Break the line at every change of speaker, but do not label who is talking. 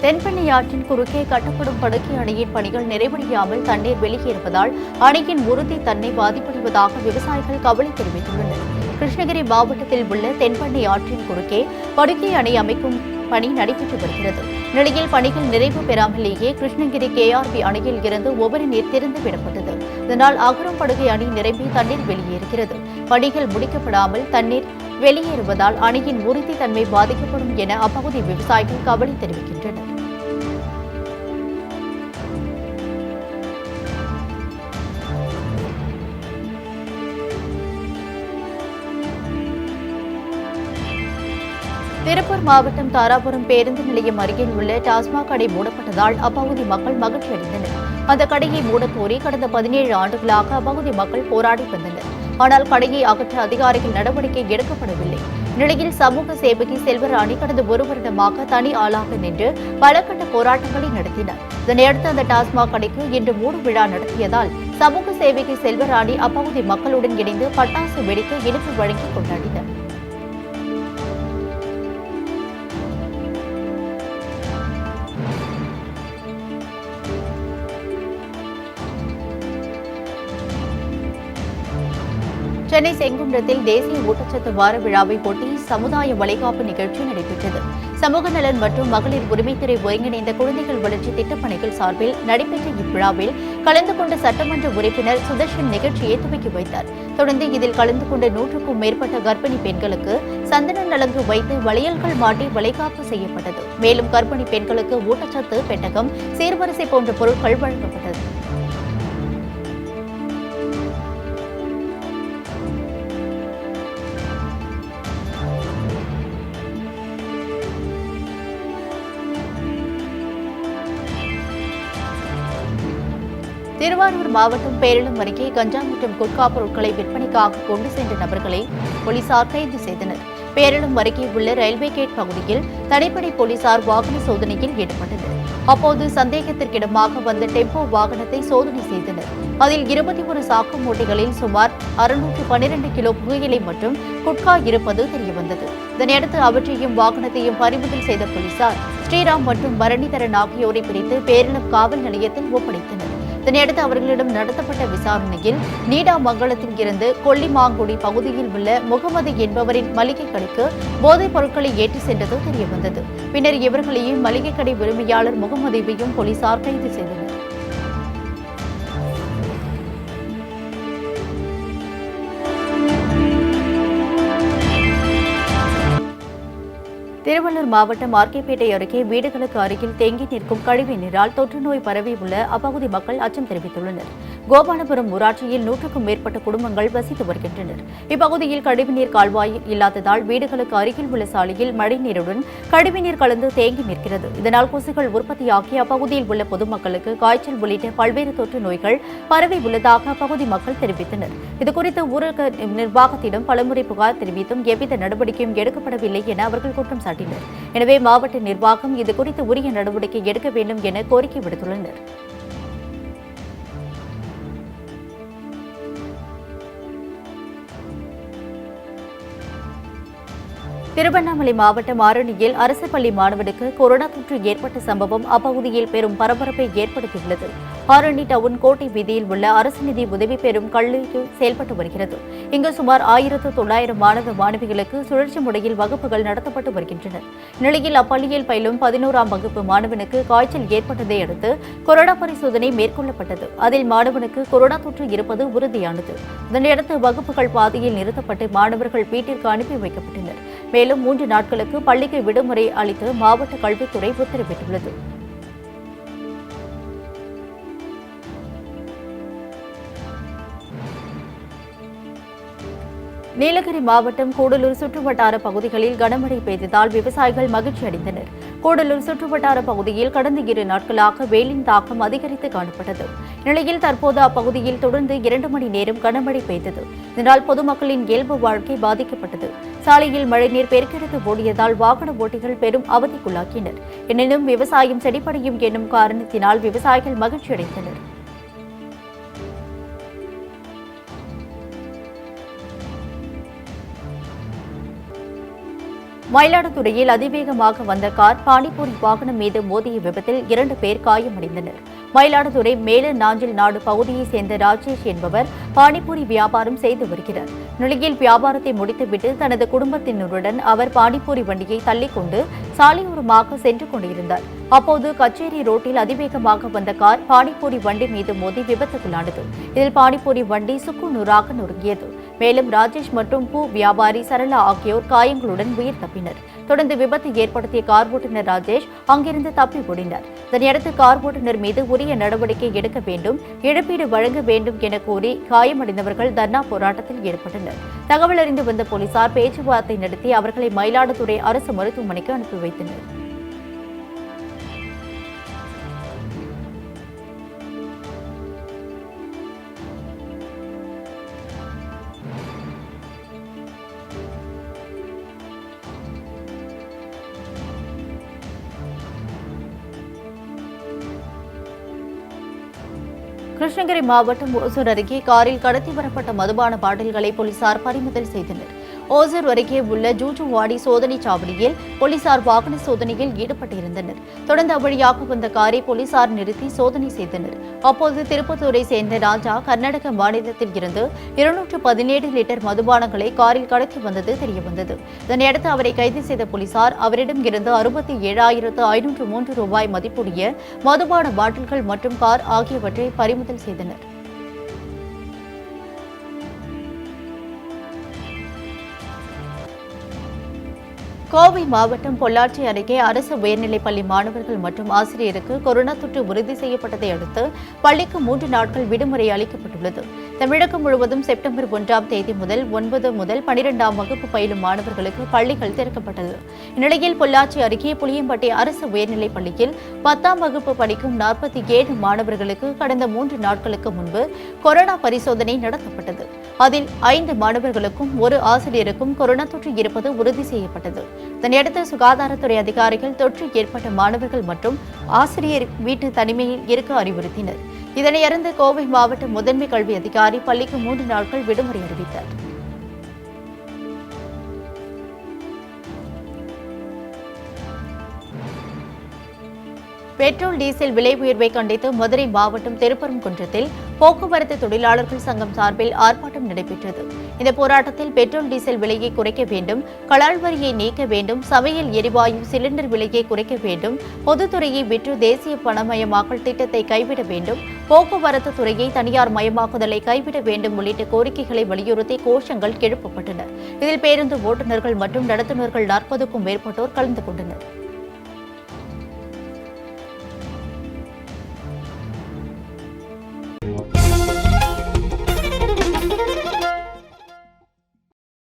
தென்பெண்ணை ஆற்றின் குறுக்கே கட்டப்படும் படுக்கை அணையின் பணிகள் நிறைவடையாமல் தண்ணீர் வெளியேறுவதால் அணையின் உறுதி தன்மை பாதிப்படைவதாக விவசாயிகள் கவலை தெரிவித்துள்ளனர். கிருஷ்ணகிரி மாவட்டத்தில் உள்ள தென்பெண்ணை ஆற்றின் குறுக்கே படுக்கை அணை அமைக்கும் பணி நடைபெற்று வருகிறது. நிலையில் பணிகள் நிறைவு பெறாமலேயே கிருஷ்ணகிரி கேஆர்பி அணையில் இருந்து உபரி நீர் திறந்து விடப்பட்டது. இதனால் அகரம் படுகை அணை நிரம்பி தண்ணீர் வெளியேறுகிறது. பணிகள் முடிக்கப்படாமல் தண்ணீர் வெளியேறுவதால் அணையின் உறுதி தன்மை பாதிக்கப்படும் என அப்பகுதி விவசாயிகள் கவலை தெரிவிக்கின்றனர். திருப்பூர் மாவட்டம் தாராபுரம் பேருந்து நிலையம் அருகில் உள்ள டாஸ்மாக் கடை மூடப்பட்டதால் அப்பகுதி மக்கள் மகிழ்ச்சி அடைந்தனர். அந்த கடையை மூடக்கோரி கடந்த 17 ஆண்டுகளாக அப்பகுதி மக்கள் போராடி வந்தனர். ஆனால் கடையை அகற்ற அதிகாரிகள் நடவடிக்கை எடுக்கப்படவில்லை. நிலையில் சமூக சேவகி செல்வராணி கடந்த 1 வருடமாக தனி ஆளாக நின்று பல கட்ட போராட்டங்களை நடத்தினார். இதனையடுத்து அந்த டாஸ்மாக் கடைக்கு இன்று மூடு விழா நடத்தியதால் சமூக சேவகி செல்வராணி அப்பகுதி மக்களுடன் இணைந்து பட்டாசு வெடித்து இனிப்பு வழங்கி கொண்டாடினார். சென்னை செங்குன்றத்தில் தேசிய ஊட்டச்சத்து வார விழாவை ஒட்டி சமுதாய வளைகாப்பு நிகழ்ச்சி நடைபெற்றது. சமூக நலன் மற்றும் மகளிர் உரிமைத்துறை ஒருங்கிணைந்த குழந்தைகள் வளர்ச்சி திட்டப்பணிகள் சார்பில் நடைபெற்ற இவ்விழாவில் கலந்து கொண்ட சட்டமன்ற உறுப்பினர் சுதர்ஷன் நிகழ்ச்சியை துவக்கி வைத்தார். தொடர்ந்து இதில் கலந்து கொண்ட 100க்கும் மேற்பட்ட கர்ப்பிணி பெண்களுக்கு சந்தன நலங்கு வைத்து வளையல்கள் மாட்டி வளைகாப்பு செய்யப்பட்டது. மேலும் கர்ப்பிணி பெண்களுக்கு ஊட்டச்சத்து பெட்டகம், சீர்வரிசை போன்ற பொருட்கள் வழங்கப்பட்டது. திருவாரூர் மாவட்டம் பேரளம் அருகே கஞ்சா மற்றும் குட்கா பொருட்களை விற்பனைக்காக கொண்டு சென்ற நபர்களை போலீசார் கைது செய்தனர். பேரளம் அருகே உள்ள ரயில்வே கேட் பகுதியில் தனிப்படை போலீசார் வாகன சோதனையில் ஈடுபட்டனர். அப்போது சந்தேகத்திற்கிடமாக வந்த டெம்போ வாகனத்தை சோதனை செய்தனர். அதில் 21 சாக்கு மூட்டைகளில் சுமார் 612 கிலோ புகையிலை மற்றும் குட்கா இருப்பது தெரியவந்தது. இதனையடுத்து அவற்றையும் வாகனத்தையும் பறிமுதல் செய்த போலீசார் ஸ்ரீராம் மற்றும் பரணிதரன் ஆகியோரை பிடித்து பேரளம் காவல் நிலையத்தில் ஒப்படைத்தனர். இதனையடுத்து அவர்களிடம் நடத்தப்பட்ட விசாரணையில் நீடாமங்கலத்தில் இருந்து கொல்லிமாங்குடி பகுதியில் உள்ள முகமது என்பவரின் மளிகை கடைக்கு போதைப் பொருட்களை ஏற்றி சென்றது தெரியவந்தது. பின்னர் இவர்களையும் மளிகை கடை உரிமையாளர் முகமதுவையும் போலீசார் கைது செய்தனர். திருவள்ளூர் மாவட்டம் ஆர்கேபேட்டை அருகே வீடுகளுக்கு அருகில் தேங்கி நிற்கும் கழிவு நீரால் தொற்று நோய் பரவி உள்ள அப்பகுதி மக்கள் அச்சம் தெரிவித்துள்ளனர். கோபாலபுரம் ஊராட்சியில் 100க்கும் மேற்பட்ட குடும்பங்கள் வசித்து வருகின்றனர். இப்பகுதியில் கழிவுநீர் கால்வாய் இல்லாததால் வீடுகளுக்கு அருகில் உள்ள சாலையில் மழைநீருடன் கழிவுநீர் கலந்து தேங்கி நிற்கிறது. இதனால் கொசுகள் உற்பத்தியாகி அப்பகுதியில் உள்ள பொதுமக்களுக்கு காய்ச்சல் உள்ளிட்ட பல்வேறு தொற்று நோய்கள் பரவி உள்ளதாக அப்பகுதி மக்கள் தெரிவித்தனர். இதுகுறித்து ஊரக நிர்வாகத்திடம் பலமுறை புகார் தெரிவித்தும் எவ்வித நடவடிக்கையும் எடுக்கப்படவில்லை என அவர்கள் குற்றம் சாட்டினர். எனவே மாவட்ட நிர்வாகம் இதுகுறித்து உரிய நடவடிக்கை எடுக்க வேண்டும் என கோரிக்கை விடுத்துள்ளனர். திருவண்ணாமலை மாவட்டம் ஆரணியில் அரசு பள்ளி மாணவனுக்கு கொரோனா தொற்று ஏற்பட்ட சம்பவம் அப்பகுதியில் பெரும் பரபரப்பை ஏற்படுத்தியுள்ளது. ஆரணி டவுன் கோட்டை வீதியில் உள்ள அரசு நிதி உதவி பெறும் கல்லூரி செயல்பட்டு வருகிறது. இங்கு சுமார் 1900 மாணவ மாணவிகளுக்கு சுழற்சி முறையில் வகுப்புகள் நடத்தப்பட்டு வருகின்றன. நிலையில் அப்பள்ளியில் பயிலும் 11ஆம் வகுப்பு மாணவனுக்கு காய்ச்சல் ஏற்பட்டதை அடுத்து கொரோனா பரிசோதனை மேற்கொள்ளப்பட்டது. அதில் மாணவனுக்கு கொரோனா தொற்று இருப்பது உறுதியானது. இதனையடுத்து வகுப்புகள் பாதியில் நிறுத்தப்பட்டு மாணவர்கள் வீட்டிற்கு அனுப்பி வைக்கப்பட்டனர். மேலும் 3 நாட்களுக்கு பள்ளிக்கு விடுமுறை அளித்து மாவட்ட கல்வித்துறை உத்தரவிட்டுள்ளது. நீலகிரி மாவட்டம் கூடலூர் சுற்றுவட்டார பகுதிகளில் கனமழை பெய்ததால் விவசாயிகள் மகிழ்ச்சி அடைந்தனர். கூடலூர் சுற்றுவட்டார பகுதியில் கடந்த 2 நாட்களாக வெயிலின் தாக்கம் அதிகரித்து காணப்பட்டது. நிலையில் தற்போது அப்பகுதியில் தொடர்ந்து 2 மணி நேரம் கனமழை பெய்தது. இதனால் பொதுமக்களின் இயல்பு வாழ்க்கை பாதிக்கப்பட்டது. சாலையில் மழைநீர் பெருக்கெடுத்து ஓடியதால் வாகன ஓட்டிகள் பெரும் அவதிக்குள்ளாக்கினர். எனினும் விவசாயம் செழிப்படையும் என்னும் காரணத்தினால் விவசாயிகள் மகிழ்ச்சியடைந்தனர். மயிலாடுதுறையில் அதிவேகமாக வந்த கார் பானிபூரி வாகனம் மீது மோதிய விபத்தில் 2 பேர் காயமடைந்தனர். மயிலாடுதுறை மேல நாஞ்சில் நாடு பகுதியைச் சேர்ந்த ராஜேஷ் என்பவர் பானிபூரி வியாபாரம் செய்து வருகிறார். நிலையில் வியாபாரத்தை முடித்துவிட்டு தனது குடும்பத்தினருடன் அவர் பானிபூரி வண்டியை தள்ளிக்கொண்டு சாலையோரமாக சென்று கொண்டிருந்தார். அப்போது கச்சேரி ரோட்டில் அதிவேகமாக வந்த கார் பானிபூரி வண்டி மீது மோதி விபத்துக்குள்ளானது. இதில் பானிபூரி வண்டி சுக்குநூறாக நொறுங்கியது. மேலும் ராஜேஷ் மற்றும் பூ வியாபாரி சரளா ஆகியோர் காயங்களுடன் உயிர் தப்பினர். தொடர்ந்து விபத்து ஏற்படுத்திய கார் ஓட்டுநர் ராஜேஷ் அங்கிருந்து தப்பி ஓடினார். இதனையடுத்து கார் ஓட்டுநர் மீது உரிய நடவடிக்கை எடுக்க வேண்டும், இழப்பீடு வழங்க வேண்டும் என கோரி காயமடைந்தவர்கள் தர்ணா போராட்டத்தில் ஈடுபட்டனர். தகவல் அறிந்து வந்த போலீசார் பேச்சுவார்த்தை நடத்தி அவர்களை மயிலாடுதுறை அரசு மருத்துவமனைக்கு அனுப்பி வைத்தனர். கிருஷ்ணகிரி மாவட்டம் ஓசூர் அருகே காரில் கடத்தி வரப்பட்ட மதுபான பாட்டில்களை போலீசார் பறிமுதல் செய்தனர். ஓசூர் அருகே உள்ள ஜூஜுவாடி சோதனைச் சாவடியில் போலீசார் வாகன சோதனையில் ஈடுபட்டிருந்தனர். தொடர்ந்து அவ்வழியாக வந்த காரை போலீசார் நிறுத்தி சோதனை செய்தனர். அப்போது திருப்பத்தூரை சேர்ந்த ராஜா கர்நாடக மாநிலத்தில் இருந்து 217 லிட்டர் மதுபானங்களை காரில் கடத்தி வந்தது தெரியவந்தது. இதனையடுத்து அவரை கைது செய்த போலீசார் அவரிடம் இருந்து 67,503 ரூபாய் மதிப்புடைய மதுபான பாட்டில்கள் மற்றும் கார் ஆகியவற்றை பறிமுதல் செய்தனர். கோவை மாவட்டம் பொள்ளாச்சி அருகே அரசு உயர்நிலைப் பள்ளி மாணவர்கள் மற்றும் ஆசிரியருக்கு கொரோனா தொற்று உறுதி செய்யப்பட்டதை அடுத்து பள்ளிக்கு 3 நாட்கள் விடுமுறை அளிக்கப்பட்டுள்ளது. தமிழகம் முழுவதும் செப்டம்பர் 1ஆம் தேதி முதல் 9 முதல் 12ஆம் வகுப்பு பயிலும் மாணவர்களுக்கு பள்ளிகள் திறக்கப்பட்டது. இந்நிலையில் பொள்ளாச்சி அருகே புளியம்பட்டி அரசு உயர்நிலைப் பள்ளியில் 10ஆம் வகுப்பு படிக்கும் 47 மாணவர்களுக்கு கடந்த 3 நாட்களுக்கு முன்பு கொரோனா பரிசோதனை நடத்தப்பட்டது. அதில் 5 மாணவர்களுக்கும் 1 ஆசிரியருக்கும் கொரோனா தொற்று இருப்பது உறுதி செய்யப்பட்டது. இதனையடுத்து சுகாதாரத்துறை அதிகாரிகள் தொற்று ஏற்பட்ட மாணவர்கள் மற்றும் ஆசிரியர் வீட்டு தனிமையில் இருக்க அறிவுறுத்தினர். இதனையடுத்து கோவை மாவட்ட முதன்மை கல்வி அதிகாரி பள்ளிக்கு 3 நாட்கள் விடுமுறை அறிவித்தார். பெட்ரோல் டீசல் விலை உயர்வை கண்டித்து மதுரை மாவட்டம் திருப்பரங்குன்றத்தில் போக்குவரத்து தொழிலாளர்கள் சங்கம் சார்பில் ஆர்ப்பாட்டம் நடைபெற்றது. இந்த போராட்டத்தில் பெட்ரோல் டீசல் விலையை குறைக்க வேண்டும், கலால் வரியை நீக்க வேண்டும், சமையல் எரிவாயு சிலிண்டர் விலையை குறைக்க வேண்டும், பொதுத்துறையை விற்று தேசிய பணமயமாக்கல் திட்டத்தை கைவிட வேண்டும், போக்குவரத்து துறையை தனியார் மயமாக்குதலை கைவிட வேண்டும் உள்ளிட்ட கோரிக்கைகளை வலியுறுத்தி கோஷங்கள் எழுப்பப்பட்டன. இதில் பேருந்து ஓட்டுநர்கள் மற்றும் நடத்துனர்கள் 40க்கும் மேற்பட்டோர் கலந்து கொண்டனர்.